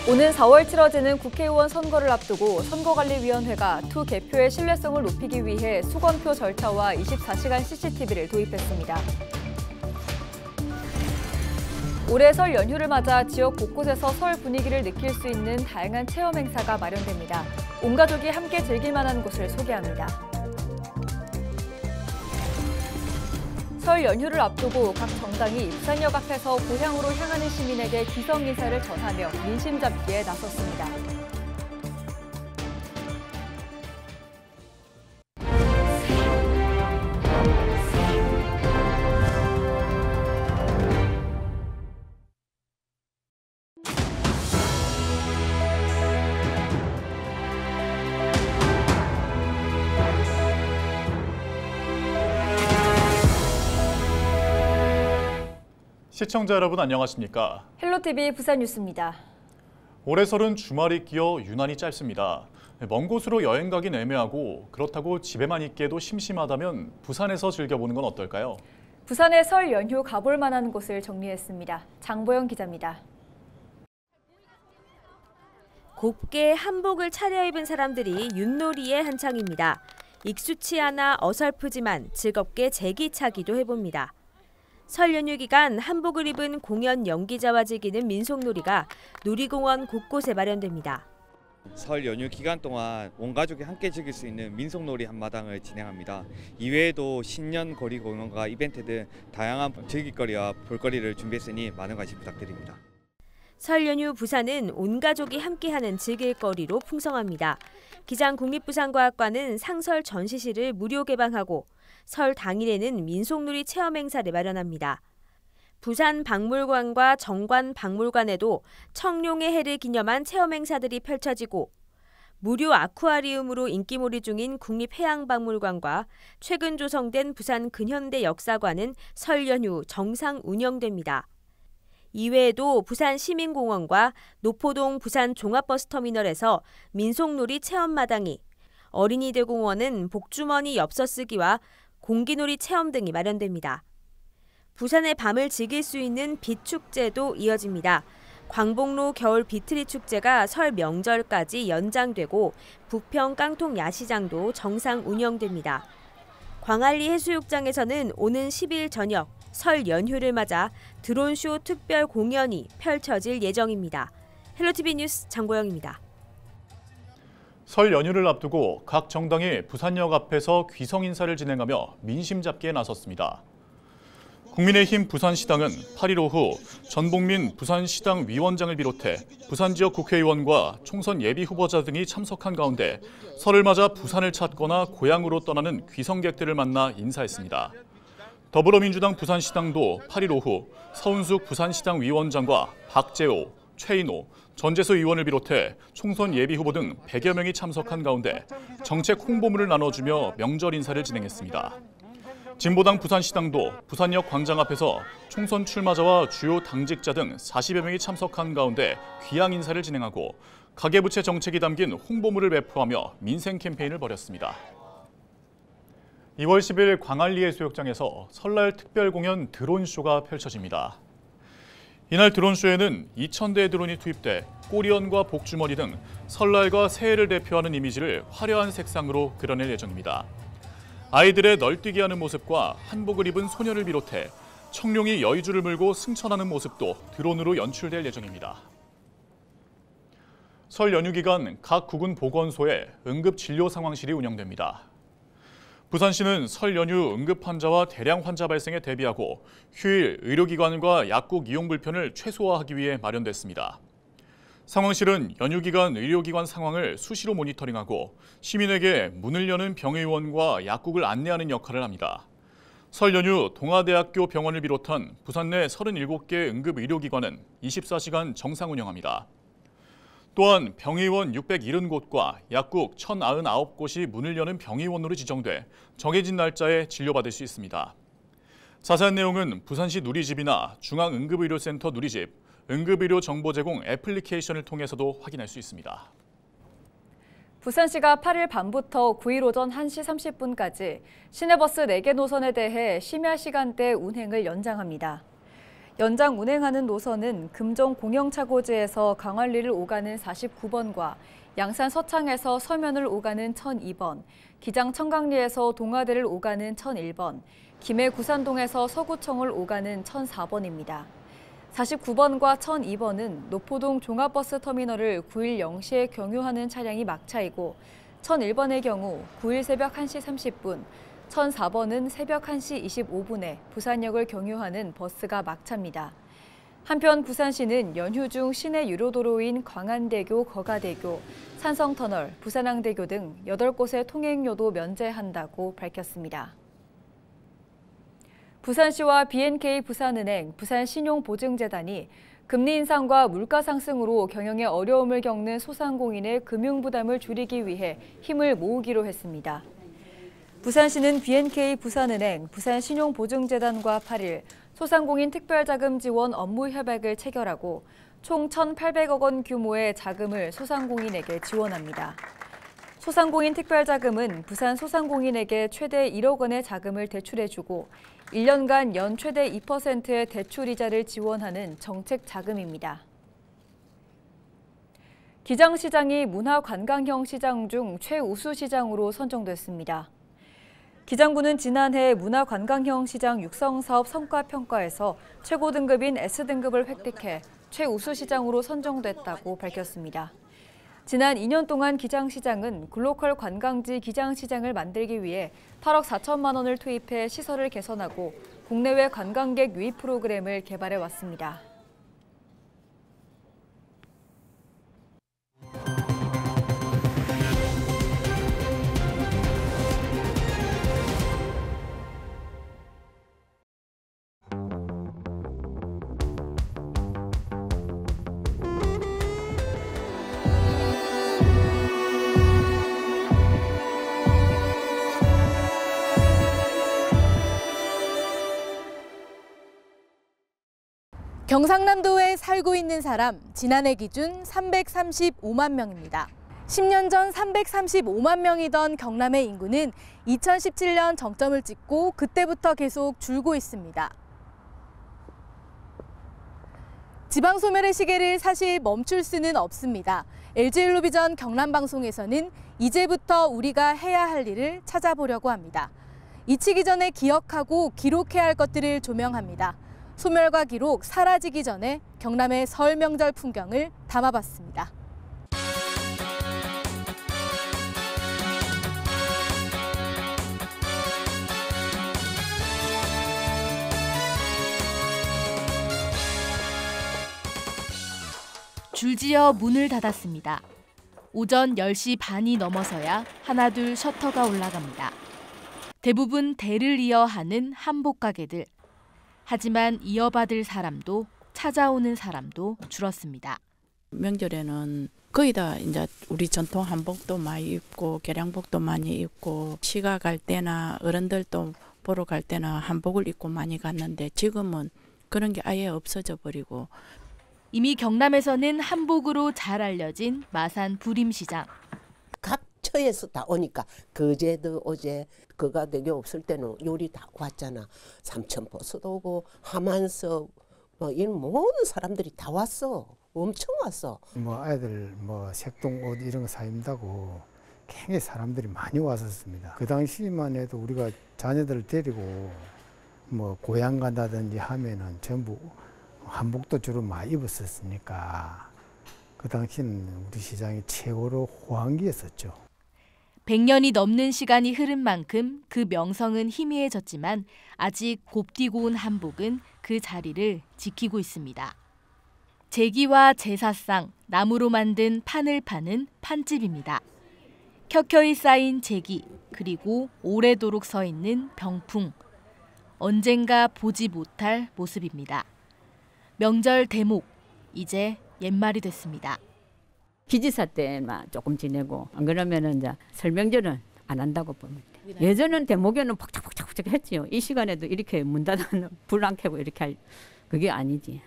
오는 4월 치러지는 국회의원 선거를 앞두고 선거관리위원회가 투 개표의 신뢰성을 높이기 위해 수검표 절차와 24시간 CCTV를 도입했습니다. 올해 설 연휴를 맞아 지역 곳곳에서 설 분위기를 느낄 수 있는 다양한 체험 행사가 마련됩니다. 온 가족이 함께 즐길 만한 곳을 소개합니다. 설 연휴를 앞두고 각 정당이 부산역 앞에서 고향으로 향하는 시민에게 귀성 인사를 전하며 민심 잡기에 나섰습니다. 시청자 여러분 안녕하십니까? 헬로티비 부산 뉴스입니다. 올해 설은 주말이 끼어 유난히 짧습니다. 먼 곳으로 여행 가긴 애매하고 그렇다고 집에만 있기에도 심심하다면 부산에서 즐겨보는 건 어떨까요? 부산의 설 연휴 가볼 만한 곳을 정리했습니다. 장보영 기자입니다. 곱게 한복을 차려입은 사람들이 윷놀이에 한창입니다. 익숙치 않아 어설프지만 즐겁게 제기차기도 해봅니다. 설 연휴 기간 한복을 입은 공연 연기자와 즐기는 민속놀이가 놀이공원 곳곳에 마련됩니다. 설 연휴 기간 동안 온 가족이 함께 즐길 수 있는 민속놀이 한마당을 진행합니다. 이외에도 신년 거리 공연과 이벤트 등 다양한 즐길거리와 볼거리를 준비했으니 많은 관심 부탁드립니다. 설 연휴 부산은 온 가족이 함께하는 즐길거리로 풍성합니다. 기장 국립부산과학관은 상설 전시실을 무료 개방하고 설 당일에는 민속놀이 체험 행사를 마련합니다. 부산박물관과 정관박물관에도 청룡의 해를 기념한 체험 행사들이 펼쳐지고 무료 아쿠아리움으로 인기몰이 중인 국립해양박물관과 최근 조성된 부산 근현대 역사관은 설 연휴 정상 운영됩니다. 이외에도 부산 시민공원과 노포동 부산 종합버스터미널에서 민속놀이 체험마당이, 어린이대공원은 복주머니 엽서쓰기와 공기놀이 체험 등이 마련됩니다. 부산의 밤을 즐길 수 있는 빛축제도 이어집니다. 광복로 겨울 비트리 축제가 설 명절까지 연장되고 부평 깡통 야시장도 정상 운영됩니다. 광안리 해수욕장에서는 오는 10일 저녁 설 연휴를 맞아 드론쇼 특별 공연이 펼쳐질 예정입니다. 헬로티비 뉴스 장보영입니다. 설 연휴를 앞두고 각 정당이 부산역 앞에서 귀성 인사를 진행하며 민심 잡기에 나섰습니다. 국민의힘 부산시당은 8일 오후 전복민 부산시당 위원장을 비롯해 부산 지역 국회의원과 총선 예비 후보자 등이 참석한 가운데 설을 맞아 부산을 찾거나 고향으로 떠나는 귀성객들을 만나 인사했습니다. 더불어민주당 부산시당도 8일 오후 서은숙 부산시당 위원장과 박재호, 최인호, 전재수 의원을 비롯해 총선 예비 후보 등 100여 명이 참석한 가운데 정책 홍보물을 나눠주며 명절 인사를 진행했습니다. 진보당 부산시당도 부산역 광장 앞에서 총선 출마자와 주요 당직자 등 40여 명이 참석한 가운데 귀향 인사를 진행하고 가계부채 정책이 담긴 홍보물을 배포하며 민생 캠페인을 벌였습니다. 2월 10일 광안리 해수욕장에서 설날 특별 공연 드론쇼가 펼쳐집니다. 이날 드론쇼에는 2,000대의 드론이 투입돼 꼬리연과 복주머니 등 설날과 새해를 대표하는 이미지를 화려한 색상으로 그려낼 예정입니다. 아이들의 널뛰기 하는 모습과 한복을 입은 소녀를 비롯해 청룡이 여의주를 물고 승천하는 모습도 드론으로 연출될 예정입니다. 설 연휴 기간 각 구군 보건소에 응급진료 상황실이 운영됩니다. 부산시는 설 연휴 응급 환자와 대량 환자 발생에 대비하고 휴일 의료기관과 약국 이용 불편을 최소화하기 위해 마련됐습니다. 상황실은 연휴 기간 의료기관 상황을 수시로 모니터링하고 시민에게 문을 여는 병의원과 약국을 안내하는 역할을 합니다. 설 연휴 동아대학교 병원을 비롯한 부산 내 37개 응급의료기관은 24시간 정상 운영합니다. 또한 병의원 670곳과 약국 1,099곳이 문을 여는 병의원으로 지정돼 정해진 날짜에 진료받을 수 있습니다. 자세한 내용은 부산시 누리집이나 중앙응급의료센터 누리집, 응급의료 정보 제공 애플리케이션을 통해서도 확인할 수 있습니다. 부산시가 8일 밤부터 9일 오전 1시 30분까지 시내버스 4개 노선에 대해 심야 시간대 운행을 연장합니다. 연장 운행하는 노선은 금정 공영차고지에서 강원리를 오가는 49번과 양산 서창에서 서면을 오가는 1002번, 기장 청강리에서 동아대를 오가는 1001번, 김해 구산동에서 서구청을 오가는 1004번입니다. 49번과 1002번은 노포동 종합버스 터미널을 9일 0시에 경유하는 차량이 막차이고 1001번의 경우 9일 새벽 1시 30분, 1004번은 새벽 1시 25분에 부산역을 경유하는 버스가 막차입니다. 한편 부산시는 연휴 중 시내 유료도로인 광안대교, 거가대교, 산성터널, 부산항대교 등 8곳의 통행료도 면제한다고 밝혔습니다. 부산시와 BNK 부산은행, 부산신용보증재단이 금리 인상과 물가 상승으로 경영에 어려움을 겪는 소상공인의 금융 부담을 줄이기 위해 힘을 모으기로 했습니다. 부산시는 BNK 부산은행, 부산신용보증재단과 8일 소상공인 특별자금 지원 업무 협약을 체결하고 총 1,800억 원 규모의 자금을 소상공인에게 지원합니다. 소상공인 특별자금은 부산 소상공인에게 최대 1억 원의 자금을 대출해주고 1년간 연 최대 2%의 대출 이자를 지원하는 정책 자금입니다. 기장시장이 문화관광형 시장 중 최우수 시장으로 선정됐습니다. 기장구는 지난해 문화관광형 시장 육성사업 성과평가에서 최고 등급인 S등급을 획득해 최우수 시장으로 선정됐다고 밝혔습니다. 지난 2년 동안 기장시장은 글로컬 관광지 기장시장을 만들기 위해 8억 4천만 원을 투입해 시설을 개선하고 국내외 관광객 유입 프로그램을 개발해 왔습니다. 경상남도에 살고 있는 사람 지난해 기준 335만 명입니다. 10년 전 335만 명이던 경남의 인구는 2017년 정점을 찍고 그때부터 계속 줄고 있습니다. 지방 소멸의 시계를 사실 멈출 수는 없습니다. LG엘로비전 경남방송에서는 이제부터 우리가 해야 할 일을 찾아보려고 합니다. 잊히기 전에 기억하고 기록해야 할 것들을 조명합니다. 소멸과 기록, 사라지기 전에 경남의 설 명절 풍경을 담아봤습니다. 줄지어 문을 닫았습니다. 오전 10시 반이 넘어서야 하나둘 셔터가 올라갑니다. 대부분 대를 이어 하는 한복 가게들. 하지만 이어받을 사람도 찾아오는 사람도 줄었습니다. 명절에는 거의 다 이제 우리 전통 한복도 많이 입고 개량복도 많이 입고 시가 갈 때나 어른들도 보러 갈 때나 한복을 입고 많이 갔는데 지금은 그런 게 아예 없어져 버리고 이미 경남에서는 한복으로 잘 알려진 마산 부림시장. 각 처에서 다 오니까 그제도 어제 거가대교 없을 때는 요리 다 왔잖아. 삼천포수도 오고 하만석 뭐 이런 모든 사람들이 다 왔어. 엄청 왔어. 뭐 아이들 뭐 색동 옷 이런 거 사입다고 굉장히 사람들이 많이 왔었습니다. 그 당시만 해도 우리가 자녀들을 데리고 뭐 고향 간다든지 하면은 전부 한복도 주로 많이 입었었으니까 그 당시는 우리 시장이 최고로 호황기였었죠. 100년이 넘는 시간이 흐른 만큼 그 명성은 희미해졌지만 아직 곱디고 온 한복은 그 자리를 지키고 있습니다. 제기와 제사상, 나무로 만든 판을 파는 판집입니다. 켜켜이 쌓인 제기, 그리고 오래도록 서 있는 병풍. 언젠가 보지 못할 모습입니다. 명절 대목, 이제 옛말이 됐습니다. 기지사 때만 조금 지내고 안 그러면은 이제 설명절은 안 한다고 보면 돼. 예전은 대목에는 벅적벅적 했지요. 이 시간에도 이렇게 문 닫아 불 안 켜고 이렇게 할 그게 아니지.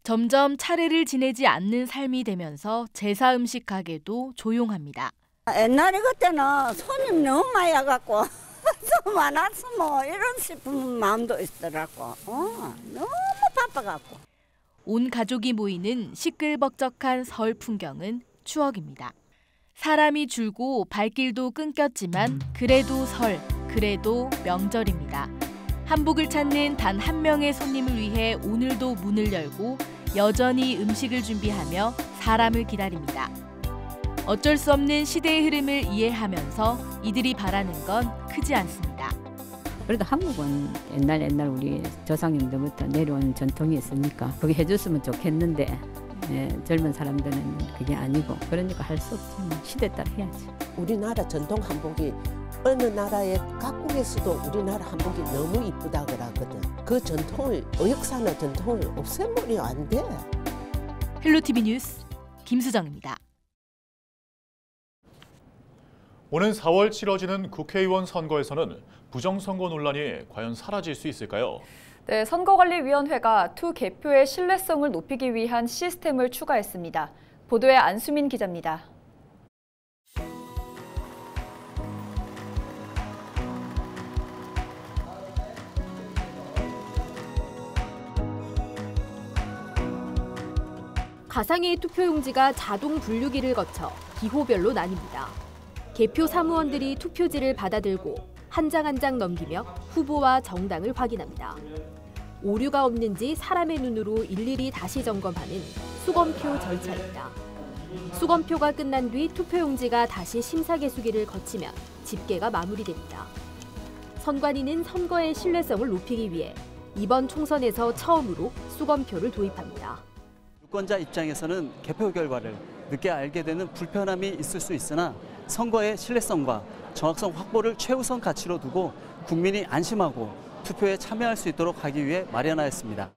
점점 차례를 지내지 않는 삶이 되면서 제사 음식 가게도 조용합니다. 옛날에 그때는 손님 너무 많이 와갖고 좀 많았어 뭐 이런 싶은 마음도 있더라고. 너무 바빠갖고. 온 가족이 모이는 시끌벅적한 설 풍경은 추억입니다. 사람이 줄고 발길도 끊겼지만 그래도 설, 그래도 명절입니다. 한복을 찾는 단 한 명의 손님을 위해 오늘도 문을 열고 여전히 음식을 준비하며 사람을 기다립니다. 어쩔 수 없는 시대의 흐름을 이해하면서 이들이 바라는 건 크지 않습니다. 그래도 한복은 옛날 우리 조상님들부터 내려온 전통이 있으니까 그게 해줬으면 좋겠는데 젊은 사람들은 그게 아니고 그러니까 할 수 없지. 시대 따라 해야지. 우리나라 전통 한복이 어느 나라의 각국에서도 우리나라 한복이 너무 이쁘다 그러거든. 그 전통을, 역사나 전통을 없애버리면 안 돼. 헬로티비 뉴스 김수정입니다. 오는 4월 치러지는 국회의원 선거에서는 부정선거 논란이 과연 사라질 수 있을까요? 네, 선거관리위원회가 투 개표의 신뢰성을 높이기 위한 시스템을 추가했습니다. 보도에 안수민 기자입니다. 가상의 투표용지가 자동 분류기를 거쳐 기호별로 나뉩니다. 개표 사무원들이 투표지를 받아들고 한 장 한 장 넘기며 후보와 정당을 확인합니다. 오류가 없는지 사람의 눈으로 일일이 다시 점검하는 수검표 절차입니다. 수검표가 끝난 뒤 투표용지가 다시 심사개수기를 거치면 집계가 마무리됩니다. 선관위는 선거의 신뢰성을 높이기 위해 이번 총선에서 처음으로 수검표를 도입합니다. 유권자 입장에서는 개표 결과를 늦게 알게 되는 불편함이 있을 수 있으나 선거의 신뢰성과 정확성 확보를 최우선 가치로 두고 국민이 안심하고 투표에 참여할 수 있도록 하기 위해 마련하였습니다.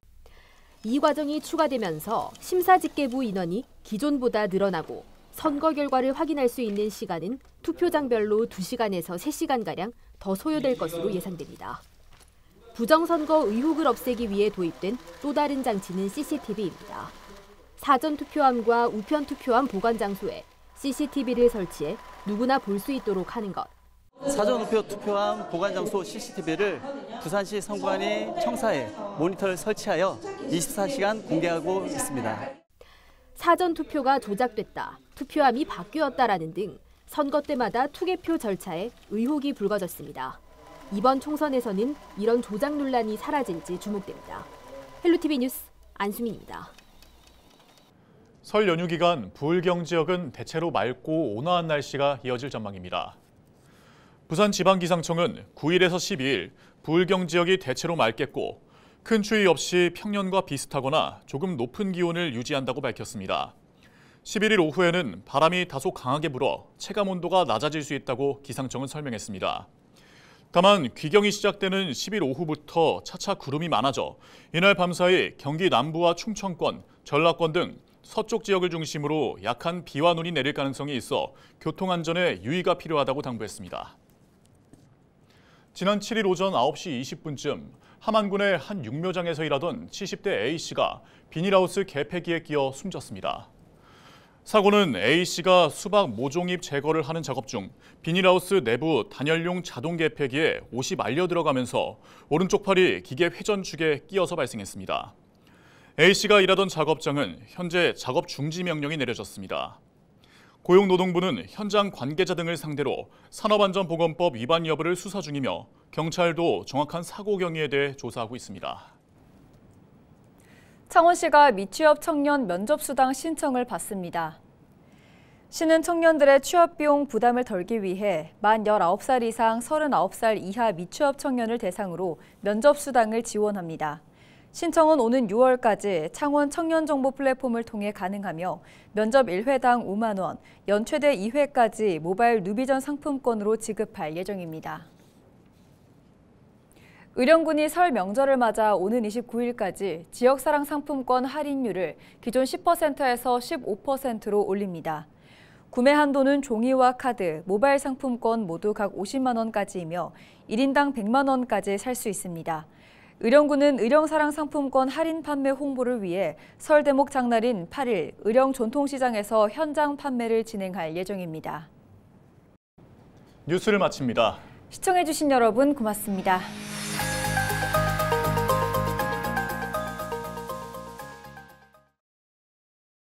이 과정이 추가되면서 심사집계부 인원이 기존보다 늘어나고 선거 결과를 확인할 수 있는 시간은 투표장별로 2시간에서 3시간가량 더 소요될 것으로 예상됩니다. 부정선거 의혹을 없애기 위해 도입된 또 다른 장치는 CCTV입니다. 사전투표함과 우편투표함 보관 장소에 CCTV를 설치해 누구나 볼 수 있도록 하는 것. 사전우표 투표함 보관 장소 CCTV를 부산시 선관위 청사에 모니터를 설치하여 24시간 공개하고 있습니다. 사전투표가 조작됐다, 투표함이 바뀌었다라는 등 선거 때마다 투개표 절차에 의혹이 불거졌습니다. 이번 총선에서는 이런 조작 논란이 사라질지 주목됩니다. 헬로티비 뉴스 안수민입니다. 설 연휴 기간 부울경 지역은 대체로 맑고 온화한 날씨가 이어질 전망입니다. 부산지방기상청은 9일에서 12일 부울경 지역이 대체로 맑겠고 큰 추위 없이 평년과 비슷하거나 조금 높은 기온을 유지한다고 밝혔습니다. 11일 오후에는 바람이 다소 강하게 불어 체감온도가 낮아질 수 있다고 기상청은 설명했습니다. 다만 귀경이 시작되는 10일 오후부터 차차 구름이 많아져 이날 밤사이 경기 남부와 충청권, 전라권 등 서쪽 지역을 중심으로 약한 비와 눈이 내릴 가능성이 있어 교통안전에 유의가 필요하다고 당부했습니다. 지난 7일 오전 9시 20분쯤 함안군의 한 육묘장에서 일하던 70대 A씨가 비닐하우스 개폐기에 끼어 숨졌습니다. 사고는 A씨가 수박 모종잎 제거를 하는 작업 중 비닐하우스 내부 단열용 자동 개폐기에 옷이 말려 들어가면서 오른쪽 팔이 기계 회전축에 끼어서 발생했습니다. A씨가 일하던 작업장은 현재 작업 중지 명령이 내려졌습니다. 고용노동부는 현장 관계자 등을 상대로 산업안전보건법 위반 여부를 수사 중이며 경찰도 정확한 사고 경위에 대해 조사하고 있습니다. 창원시가 미취업 청년 면접수당 신청을 받습니다. 시는 청년들의 취업비용 부담을 덜기 위해 만 19살 이상 39살 이하 미취업 청년을 대상으로 면접수당을 지원합니다. 신청은 오는 6월까지 창원 청년정보 플랫폼을 통해 가능하며 면접 1회당 5만 원, 연 최대 2회까지 모바일 누비전 상품권으로 지급할 예정입니다. 의령군이 설 명절을 맞아 오는 29일까지 지역사랑 상품권 할인율을 기존 10%에서 15%로 올립니다. 구매 한도는 종이와 카드, 모바일 상품권 모두 각 50만 원까지이며 1인당 100만 원까지 살 수 있습니다. 의령군은 의령사랑 상품권 할인 판매 홍보를 위해 설 대목 장날인 8일 의령 전통시장에서 현장 판매를 진행할 예정입니다. 뉴스를 마칩니다. 시청해주신 여러분 고맙습니다.